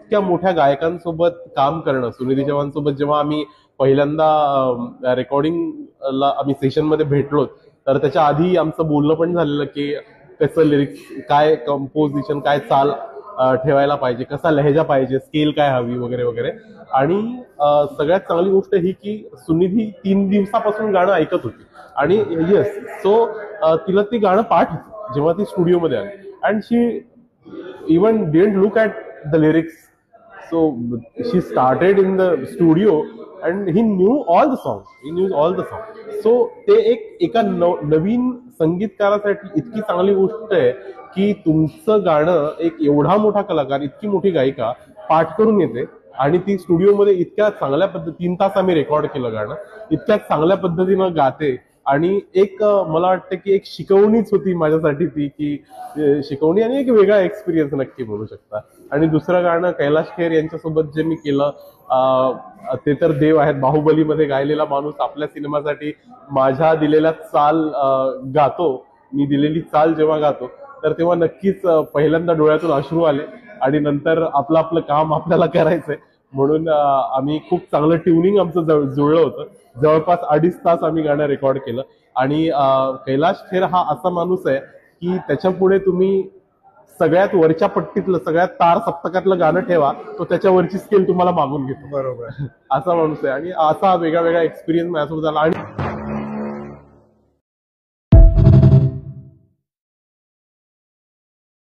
इतक्या मोठ्या गायकांसोबत काम करणं, सुनिधी चव्हाणसोबत जेव्हा आम्ही पहिल्यांदा रेकॉर्डिंगला आम्ही सेशनमध्ये भेटलो, तर त्याच्या आधी आमचं बोलणं पण झालेलं की कसं लिरिक्स, काय कंपोजिशन, काय चाल ठेवायला पाहिजे, कसा लहेजा पाहिजे, स्केल काय हवी वगैरे वगैरे. आणि सगळ्यात चांगली गोष्ट ही की सुनिधी 3 दिवसापासून गाणं ऐकत होती आणि येस, सो तिला ते गाणं पाठ होतं जेव्हा ती स्टुडिओमध्ये आली. And she even didn't look at the lyrics. So she started in the studio and he knew all the songs. He knew all the songs. So ते एका नवीन संगीतकारासाठी इतकी चांगली गोष्ट आहे की तुमचं गाणं एक एवढा मोठा कलाकार, इतकी मोठी गायिका पाठ करून येते आणि ती स्टुडिओमध्ये इतक्या चांगल्या पद्धतीने 3 तास आम्ही रेकॉर्ड केलं गाणं, इतक्या चांगल्या पद्धतीनं गाते. आणि एक मला वाटतं की एक शिकवणीच होती माझ्यासाठी ती, की शिकवणी आणि एक वेगळा एक्सपिरियन्स नक्की म्हणू शकता. आणि दुसरं गाणं कैलाश खेर यांच्यासोबत जे मी केलं, ते तर देव आहेत. बाहुबलीमध्ये गायलेला माणूस आपल्या सिनेमासाठी माझ्या दिलेल्या चाल गातो. मी दिलेली चाल जेव्हा गातो तर तेव्हा नक्कीच पहिल्यांदा डोळ्यातून अश्रू आले आणि नंतर आपलं आपलं काम आपल्याला करायचंय म्हणून आम्ही खूप चांगलं ट्युनिंग आमचं जुळलं होतं. जवळपास 2.5 तास आम्ही गाणं रेकॉर्ड केलं. आणि कैलाश खेर हा असा माणूस आहे की त्याच्या पुढे तुम्ही सगळ्यात वरच्या पट्टीतलं, सगळ्यात तार सप्तकातलं गाणं ठेवा, तो त्याच्यावरची स्केल तुम्हाला मागून घेतो. बरोबर. असा माणूस आहे आणि असा वेगळा वेगळा एक्सपिरियन्स माझ्यासोबत झाला. आणि